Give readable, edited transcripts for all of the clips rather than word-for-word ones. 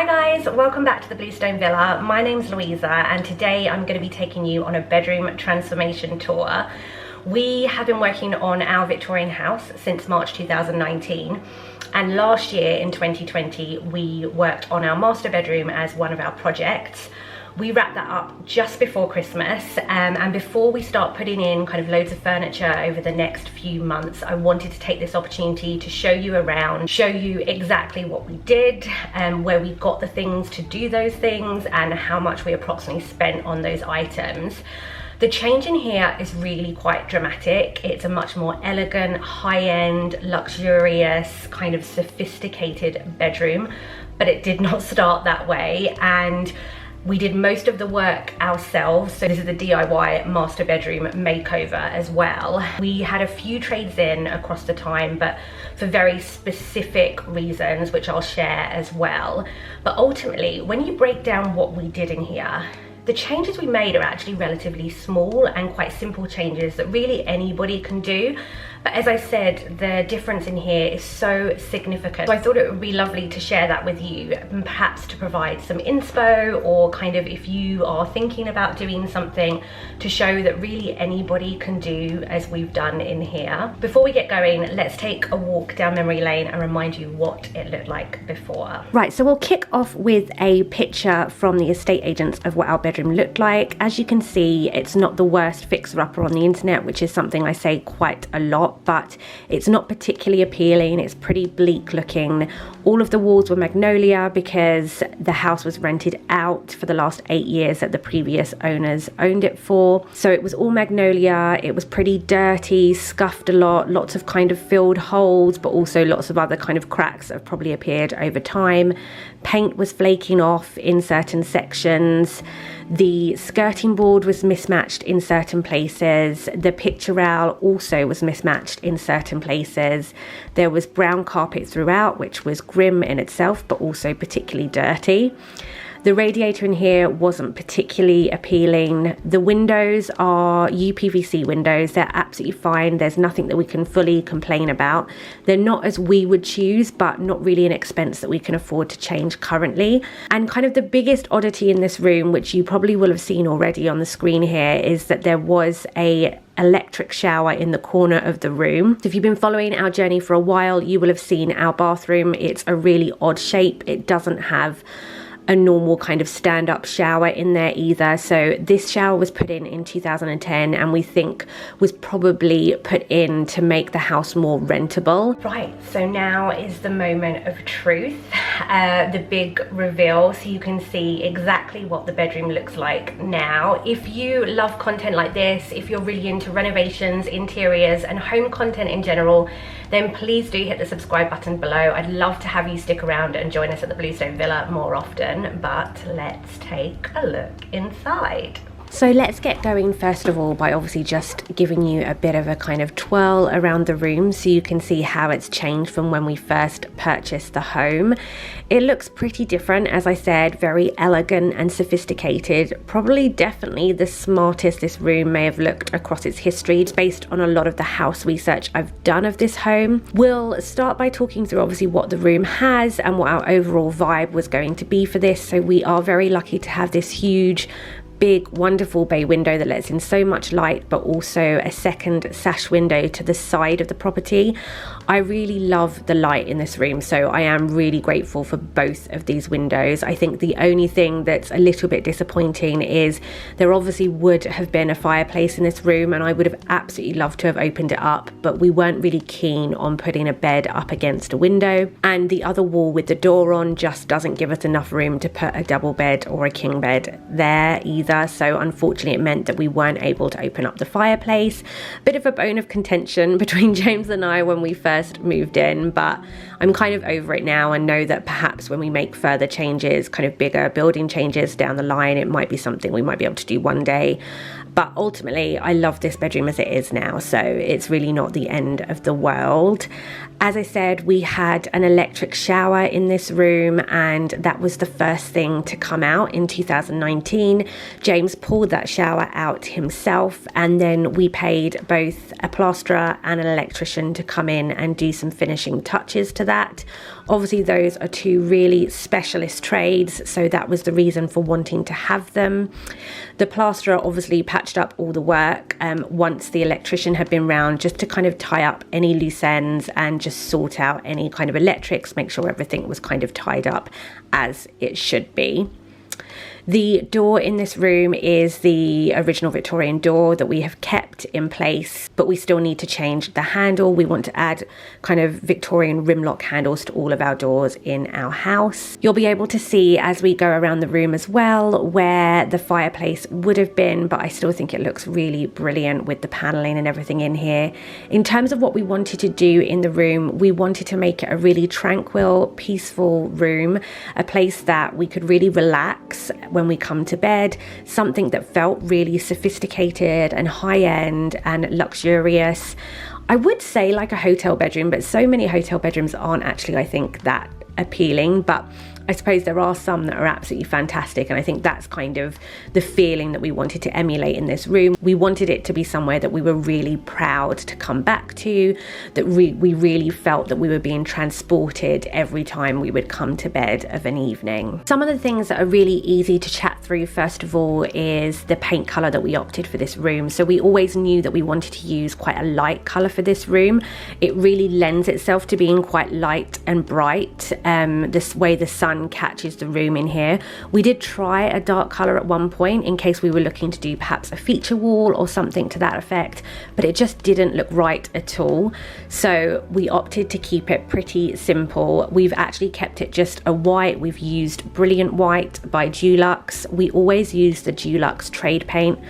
Hi guys, welcome back to the Bluestone Villa. My name's Louisa and today I'm going to be taking you on a bedroom transformation tour. We have been working on our Victorian house since March 2019 and last year in 2020 we worked on our master bedroom as one of our projects. We wrapped that up just before Christmas and before we start putting in kind of loads of furniture over the next few months, I wanted to take this opportunity to show you around, show you exactly what we did, where we got the things to do those things and how much we approximately spent on those items. The change in here is really quite dramatic. It's a much more elegant, high-end, luxurious, kind of sophisticated bedroom, but it did not start that way. And we did most of the work ourselves, so this is the DIY master bedroom makeover as well. We had a few trades in across the time, but for very specific reasons, which I'll share as well. But ultimately, when you break down what we did in here, the changes we made are actually relatively small and quite simple changes that really anybody can do. But as I said, the difference in here is so significant. So I thought it would be lovely to share that with you, and perhaps to provide some inspo, or kind of if you are thinking about doing something, to show that really anybody can do as we've done in here. Before we get going, let's take a walk down memory lane and remind you what it looked like before. Right, so we'll kick off with a picture from the estate agents of what our bedroom looked like. As you can see, it's not the worst fixer-upper on the internet, which is something I say quite a lot, but it's not particularly appealing. It's pretty bleak looking. All of the walls were magnolia because the house was rented out for the last 8 years that the previous owners owned it for. So it was all magnolia. It was pretty dirty, scuffed a lot, lots of kind of filled holes, but also lots of other kind of cracks that have probably appeared over time. Paint was flaking off in certain sections. The skirting board was mismatched in certain places. The picture rail also was mismatched in certain places. There was brown carpet throughout, which was grim in itself, but also particularly dirty. The radiator in here wasn't particularly appealing. The windows are UPVC windows. They're absolutely fine. There's nothing that we can fully complain about. They're not as we would choose, but not really an expense that we can afford to change currently. And kind of the biggest oddity in this room, which you probably will have seen already on the screen here, is that there was a electric shower in the corner of the room. So if you've been following our journey for a while, you will have seen our bathroom. It's a really odd shape. It doesn't have a normal kind of stand-up shower in there either. So this shower was put in 2010 and we think was probably put in to make the house more rentable. Right, so now is the moment of truth, the big reveal, so you can see exactly what the bedroom looks like now. If you love content like this, if you're really into renovations, interiors and home content in general, then please do hit the subscribe button below. I'd love to have you stick around and join us at the Bluestone Villa more often, but let's take a look inside. So let's get going first of all by obviously just giving you a bit of a kind of twirl around the room so you can see how it's changed from when we first purchased the home. It looks pretty different, as I said, very elegant and sophisticated. Probably definitely the smartest this room may have looked across its history. It's based on a lot of the house research I've done of this home. We'll start by talking through obviously what the room has and what our overall vibe was going to be for this. So we are very lucky to have this huge, big, wonderful bay window that lets in so much light, but also a second sash window to the side of the property. I really love the light in this room, so I am really grateful for both of these windows. I think the only thing that's a little bit disappointing is there obviously would have been a fireplace in this room and I would have absolutely loved to have opened it up, but we weren't really keen on putting a bed up against a window, and the other wall with the door on just doesn't give us enough room to put a double bed or a king bed there either. So unfortunately it meant that we weren't able to open up the fireplace. Bit of a bone of contention between James and I when we first moved in, but I'm kind of over it now and know that perhaps when we make further changes, kind of bigger building changes down the line, it might be something we might be able to do one day. But ultimately, I love this bedroom as it is now, so it's really not the end of the world. As I said, we had an electric shower in this room, and that was the first thing to come out in 2019. James pulled that shower out himself, and then we paid both a plasterer and an electrician to come in and do some finishing touches to that. Obviously those are two really specialist trades, so that was the reason for wanting to have them. The plasterer obviously patched up all the work once the electrician had been round, just to kind of tie up any loose ends and just sort out any kind of electrics, make sure everything was kind of tied up as it should be. The door in this room is the original Victorian door that we have kept in place, but we still need to change the handle. We want to add kind of Victorian rim lock handles to all of our doors in our house. You'll be able to see as we go around the room as well where the fireplace would have been, but I still think it looks really brilliant with the paneling and everything in here. In terms of what we wanted to do in the room, we wanted to make it a really tranquil, peaceful room, a place that we could really relax when we come to bed, something that felt really sophisticated and high-end and luxurious. I would say like a hotel bedroom, but so many hotel bedrooms aren't actually, I think, that appealing, but I suppose there are some that are absolutely fantastic, and I think that's kind of the feeling that we wanted to emulate in this room. We wanted it to be somewhere that we were really proud to come back to, that we really felt that we were being transported every time we would come to bed of an evening. Some of the things that are really easy to chat through, first of all, is the paint colour that we opted for this room. So we always knew that we wanted to use quite a light colour for this room. It really lends itself to being quite light and bright, this way the sun catches the room in here. We did try a dark colour at one point in case we were looking to do perhaps a feature wall or something to that effect, but it just didn't look right at all. So we opted to keep it pretty simple. We've actually kept it just a white. We've used Brilliant White by Dulux. We always use the Dulux trade paint,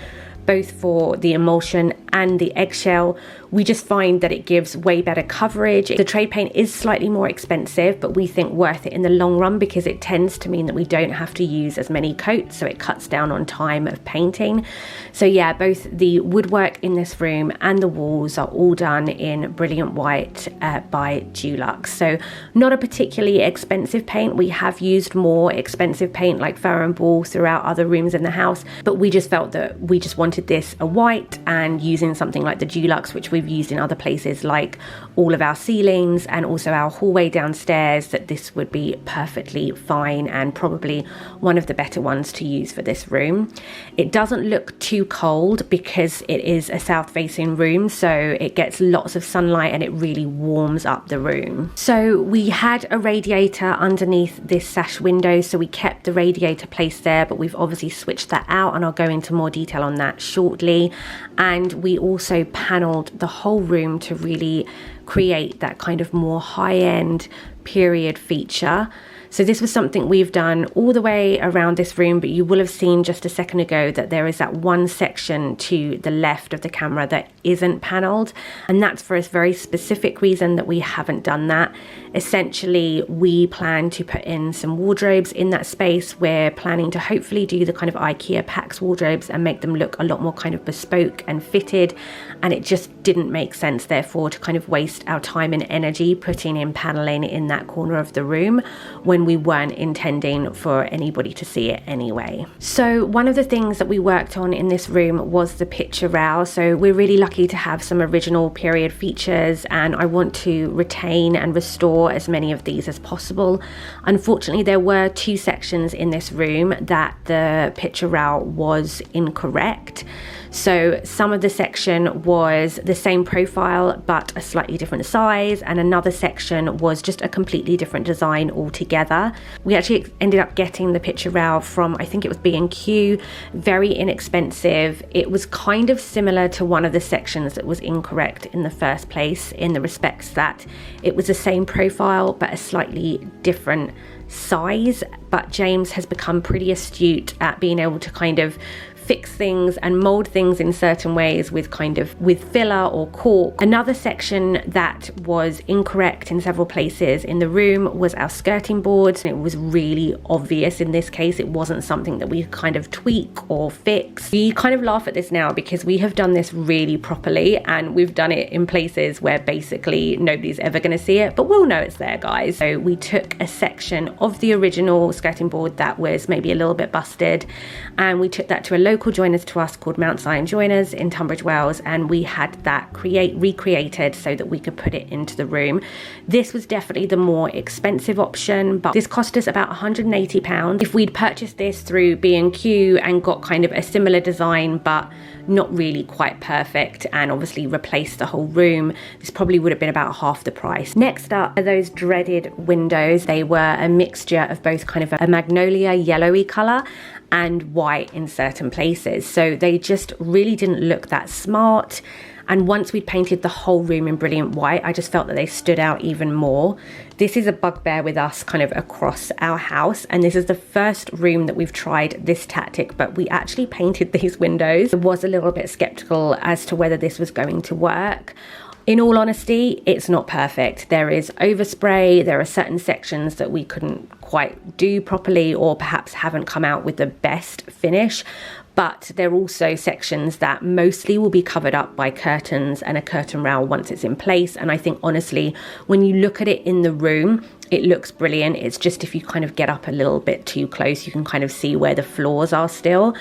both for the emulsion and the eggshell. We just find that it gives way better coverage. The trade paint is slightly more expensive, but we think worth it in the long run because it tends to mean that we don't have to use as many coats, so it cuts down on time of painting. So yeah, both the woodwork in this room and the walls are all done in Brilliant White by Dulux. So not a particularly expensive paint. We have used more expensive paint like Fur and Ball throughout other rooms in the house, but we just felt that we just wanted this a white, and using something like the Dulux, which we've used in other places like all of our ceilings and also our hallway downstairs, that this would be perfectly fine and probably one of the better ones to use for this room. It doesn't look too cold because it is a south facing room, so it gets lots of sunlight and it really warms up the room. So we had a radiator underneath this sash window, so we kept the radiator placed there, but we've obviously switched that out and I'll go into more detail on that shortly. And we also panelled the whole room to really create that kind of more high-end period feature. So this was something we've done all the way around this room, but you will have seen just a second ago that there is that one section to the left of the camera that isn't panelled, and that's for a very specific reason that we haven't done that. Essentially, we plan to put in some wardrobes in that space. We're planning to hopefully do the kind of IKEA PAX wardrobes and make them look a lot more kind of bespoke and fitted, and it just didn't make sense therefore to kind of waste our time and energy putting in panelling in that corner of the room when we weren't intending for anybody to see it anyway. So one of the things that we worked on in this room was the picture rail. So we're really lucky to have some original period features, and I want to retain and restore as many of these as possible. Unfortunately, there were two sections in this room that the picture rail was incorrect. So some of the section was the same profile but a slightly different size, and another section was just a completely different design altogether. We actually ended up getting the picture rail from, I think it was B&Q, very inexpensive. It was kind of similar to one of the sections that was incorrect in the first place, in the respects that it was the same profile but a slightly different size. But James has become pretty astute at being able to kind of fix things and mold things in certain ways with filler or cork. Another section that was incorrect in several places in the room was our skirting boards. It was really obvious in this case. It wasn't something that we kind of tweak or fix. We kind of laugh at this now because we have done this really properly, and we've done it in places where basically nobody's ever going to see it, but we'll know it's there, guys. So we took a section of the original skirting board that was maybe a little bit busted, and we took that to a local local joiners to us called Mount Zion Joiners in Tunbridge Wells, and we had that recreated so that we could put it into the room. This was definitely the more expensive option, but this cost us about £180. If we'd purchased this through B&Q and got kind of a similar design but not really quite perfect, and obviously replaced the whole room, this probably would have been about half the price. Next up are those dreaded windows. They were a mixture of both kind of a magnolia yellowy colour and white in certain places, so they just really didn't look that smart. And once we'd painted the whole room in brilliant white, I just felt that they stood out even more. This is a bugbear with us kind of across our house, and this is the first room that we've tried this tactic, but we actually painted these windows. I was a little bit skeptical as to whether this was going to work. In all honesty, it's not perfect. There is overspray, there are certain sections that we couldn't quite do properly, or perhaps haven't come out with the best finish. But there are also sections that mostly will be covered up by curtains and a curtain rail once it's in place. And I think honestly, when you look at it in the room, it looks brilliant. It's just if you kind of get up a little bit too close, you can kind of see where the floors are still.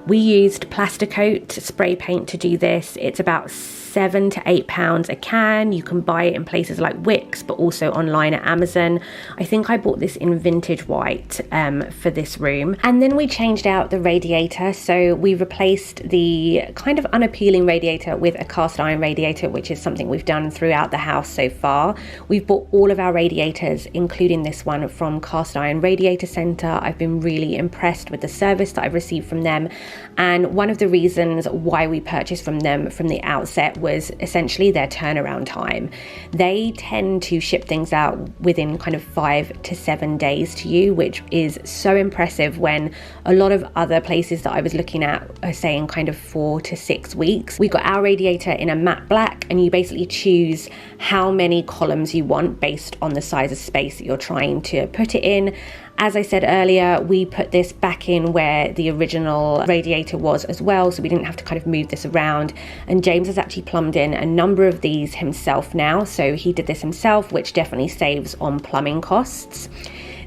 We used Plasticoat spray paint to do this. It's about £7 to £8 a can. You can buy it in places like Wix, but also online at Amazon. I think I bought this in vintage white for this room. And then we changed out the radiator. So we replaced the kind of unappealing radiator with a cast iron radiator, which is something we've done throughout the house so far. We've bought all of our radiators, including this one, from Cast Iron Radiator Centre. I've been really impressed with the service that I've received from them. And one of the reasons why we purchased from them from the outset was essentially their turnaround time. They tend to ship things out within kind of 5 to 7 days to you, which is so impressive when a lot of other places that I was looking at are saying kind of 4 to 6 weeks. We got our radiator in a matte black, and you basically choose how many columns you want based on the size of space that you're trying to put it in. As I said earlier, we put this back in where the original radiator was as well, so we didn't have to kind of move this around. And James has actually plumbed in a number of these himself now, so he did this himself, which definitely saves on plumbing costs.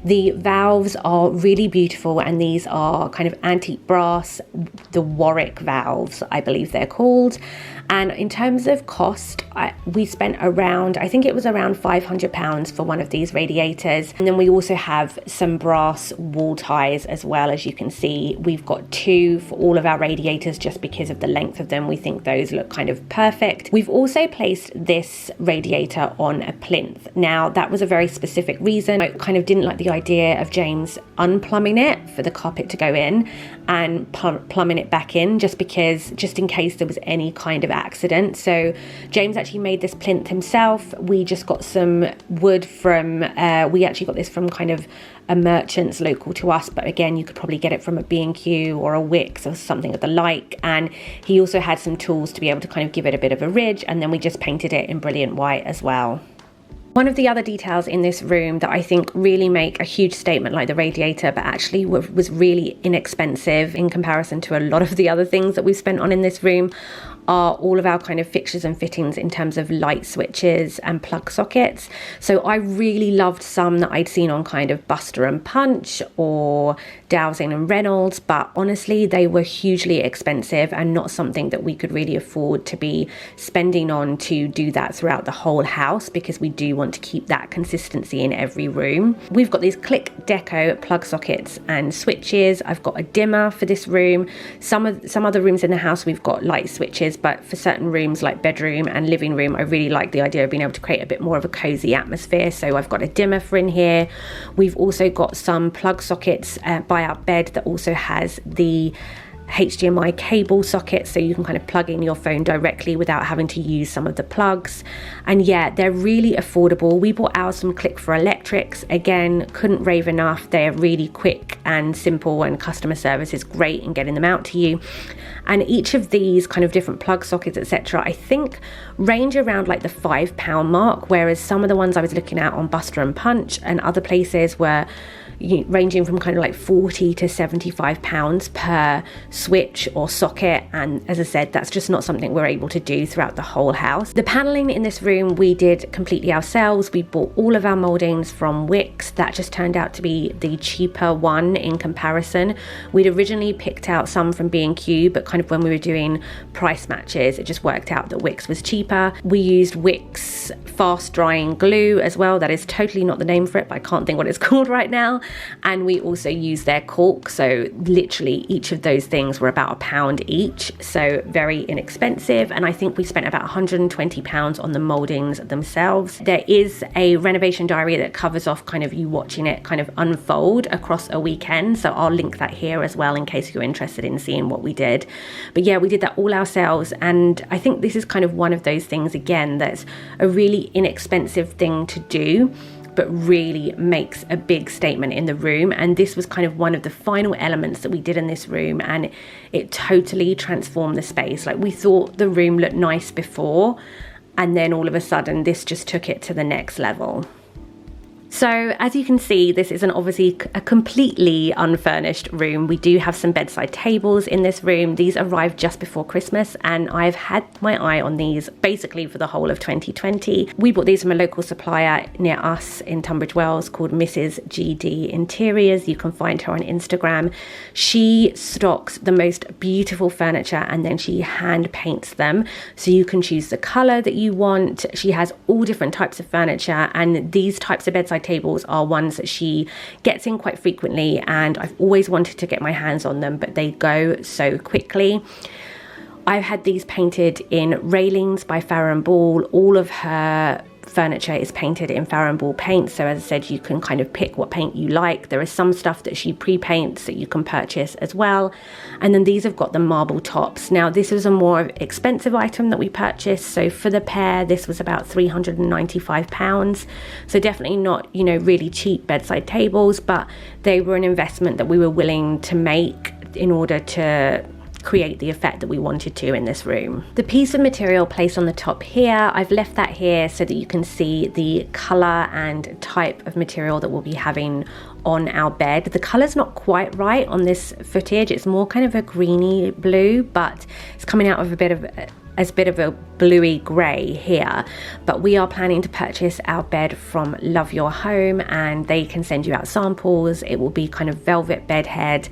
The valves are really beautiful, and these are kind of antique brass, the Warwick valves, I believe they're called. And in terms of cost, we spent around, I think it was around £500 for one of these radiators. And then we also have some brass wall ties as well. As you can see, we've got 2 for all of our radiators just because of the length of them. We think those look kind of perfect. We've also placed this radiator on a plinth. Now, that was a very specific reason. I kind of didn't like the idea of James unplumbing it for the carpet to go in and plumbing it back in, just in case there was any kind of accident. So James actually made this plinth himself. We just got some wood from, we actually got this from kind of a merchant's local to us, but again, you could probably get it from a B&Q or a Wix or something of the like. And he also had some tools to be able to kind of give it a bit of a ridge, and then we just painted it in brilliant white as well. One of the other details in this room that I think really make a huge statement, like the radiator, but actually was really inexpensive in comparison to a lot of the other things that we've spent on in this room, are all of our kind of fixtures and fittings in terms of light switches and plug sockets. So I really loved some that I'd seen on kind of Buster and Punch or Dowsing and Reynolds, but honestly they were hugely expensive and not something that we could really afford to be spending on to do that throughout the whole house, because we do want to keep that consistency in every room. We've got these Click Deco plug sockets and switches. I've got a dimmer for this room. Some other rooms in the house we've got light switches, but for certain rooms like bedroom and living room, I really like the idea of being able to create a bit more of a cozy atmosphere. So I've got a dimmer for in here. We've also got some plug sockets by our bed that also has the HDMI cable socket, so you can kind of plug in your phone directly without having to use some of the plugs. And yeah, they're really affordable. We bought ours from Click for Electrics. Again, couldn't rave enough. They're really quick and simple, and customer service is great in getting them out to you. And each of these kind of different plug sockets, etc., I think range around like the £5 mark, whereas some of the ones I was looking at on Buster and Punch and other places were ranging from kind of like 40 to 75 pounds per switch or socket, and as I said, that's just not something we're able to do throughout the whole house. The paneling in this room we did completely ourselves. We bought all of our moldings from Wix. That just turned out to be the cheaper one in comparison. We'd originally picked out some from B&Q, but kind of when we were doing price matches, it just worked out that Wix was cheaper. We used Wix fast drying glue as well. That is totally not the name for it, but I can't think what it's called right now. And we also used their caulk, so literally each of those things were about £1 each, so very inexpensive. And I think we spent about £120 on the moldings themselves. There is a renovation diary that covers off kind of you watching it kind of unfold across a weekend, so I'll link that here as well in case you're interested in seeing what we did. But yeah, we did that all ourselves, and I think this is kind of one of those things, again, that's a really inexpensive thing to do, but really makes a big statement in the room. And this was kind of one of the final elements that we did in this room, and it totally transformed the space. Like, we thought the room looked nice before, and then all of a sudden this just took it to the next level. So as you can see, this isn't obviously a completely unfurnished room. We do have some bedside tables in this room. These arrived just before Christmas, and I've had my eye on these basically for the whole of 2020. We bought these from a local supplier near us in Tunbridge Wells called Mrs. GD Interiors. You can find her on Instagram. She stocks the most beautiful furniture, and then she hand paints them, so you can choose the color that you want. She has all different types of furniture, and these types of bedside tables are ones that she gets in quite frequently, and I've always wanted to get my hands on them, but they go so quickly. I've had these painted in Railings by Farrow & Ball. All of her furniture is painted in Farrow & Ball paint, so as I said, you can kind of pick what paint you like. There is some stuff that she pre-paints that you can purchase as well, and then these have got the marble tops. Now this was a more expensive item that we purchased, so for the pair this was about £395, so definitely not, you know, really cheap bedside tables, but they were an investment that we were willing to make in order to create the effect that we wanted to in this room. The piece of material placed on the top here, I've left that here so that you can see the color and type of material that we'll be having on our bed. The color's not quite right on this footage. It's more kind of a greeny blue, but it's coming out of a bit of a bluey grey here. But we are planning to purchase our bed from Love Your Home, and they can send you out samples. It will be kind of velvet bed head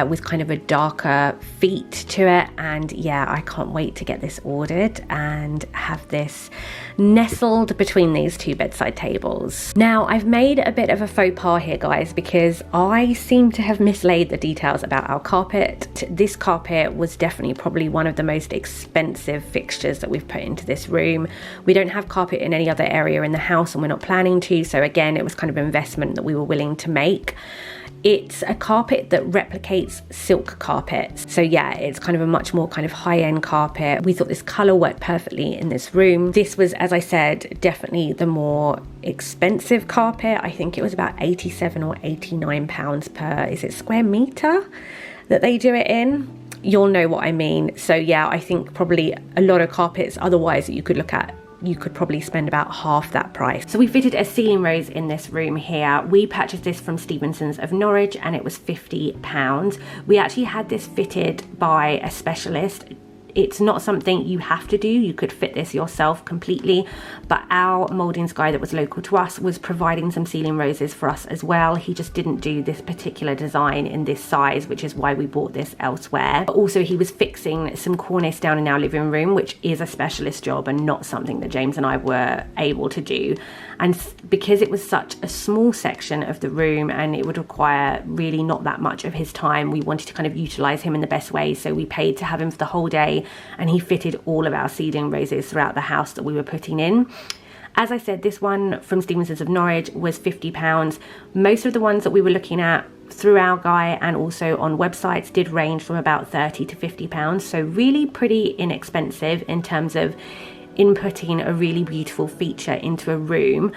with kind of a darker feet to it, and yeah, I can't wait to get this ordered and have this nestled between these two bedside tables. Now I've made a bit of a faux pas here, guys, because I seem to have mislaid the details about our carpet. This carpet was definitely probably one of the most expensive fixtures that we've put into this room. We don't have carpet in any other area in the house, and we're not planning to, so again, it was kind of an investment that we were willing to make. It's a carpet that replicates silk carpets, so yeah, it's kind of a much more kind of high-end carpet. We thought this color worked perfectly in this room. This was, as I said, definitely the more expensive carpet. I think it was about £87 or £89 per, is it square meter that they do it in? You'll know what I mean. So yeah, I think probably a lot of carpets otherwise that you could look at, you could probably spend about half that price. So we fitted a ceiling rose in this room here. We purchased this from Stevenson's of Norwich, and it was £50. We actually had this fitted by a specialist. It's not something you have to do. You could fit this yourself completely, but our mouldings guy that was local to us was providing some ceiling roses for us as well. He just didn't do this particular design in this size, which is why we bought this elsewhere. But also he was fixing some cornice down in our living room, which is a specialist job and not something that James and I were able to do. And because it was such a small section of the room and it would require really not that much of his time, we wanted to kind of utilize him in the best way. So we paid to have him for the whole day, and he fitted all of our ceiling roses throughout the house that we were putting in. As I said, this one from Stevenson's of Norwich was £50. Most of the ones that we were looking at through our guy and also on websites did range from about £30 to £50. So really pretty inexpensive in terms of inputting a really beautiful feature into a room.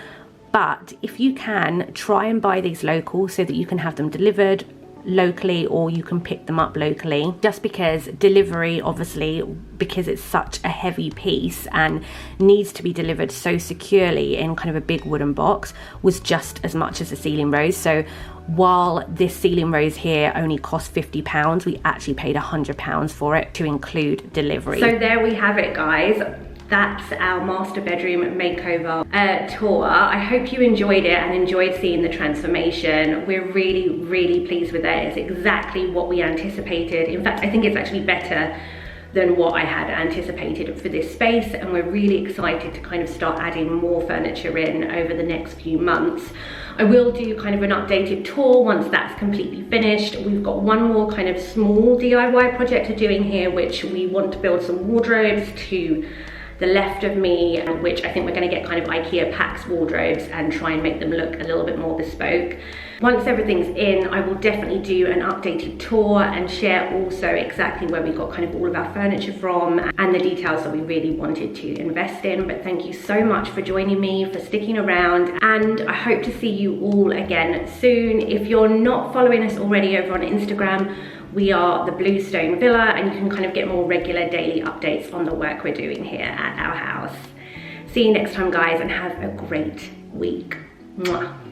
But if you can, try and buy these local so that you can have them delivered locally or you can pick them up locally, just because delivery, obviously, because it's such a heavy piece and needs to be delivered so securely in kind of a big wooden box, was just as much as the ceiling rose. So while this ceiling rose here only cost £50, we actually paid £100 for it to include delivery. So there we have it, guys. That's our master bedroom makeover tour. I hope you enjoyed it and enjoyed seeing the transformation. We're really, really pleased with it. It's exactly what we anticipated. In fact, I think it's actually better than what I had anticipated for this space, and we're really excited to kind of start adding more furniture in over the next few months. I will do kind of an updated tour once that's completely finished. We've got one more kind of small DIY project to do in here, which we want to build some wardrobes to the left of me, which I think we're going to get kind of IKEA PAX wardrobes and try and make them look a little bit more bespoke. Once everything's in, I will definitely do an updated tour and share also exactly where we got kind of all of our furniture from and the details that we really wanted to invest in. But thank you so much for joining me, for sticking around, and I hope to see you all again soon. If you're not following us already over on Instagram, we are the Bluestone Villa, and you can kind of get more regular daily updates on the work we're doing here at our house. See you next time, guys, and have a great week. Mwah.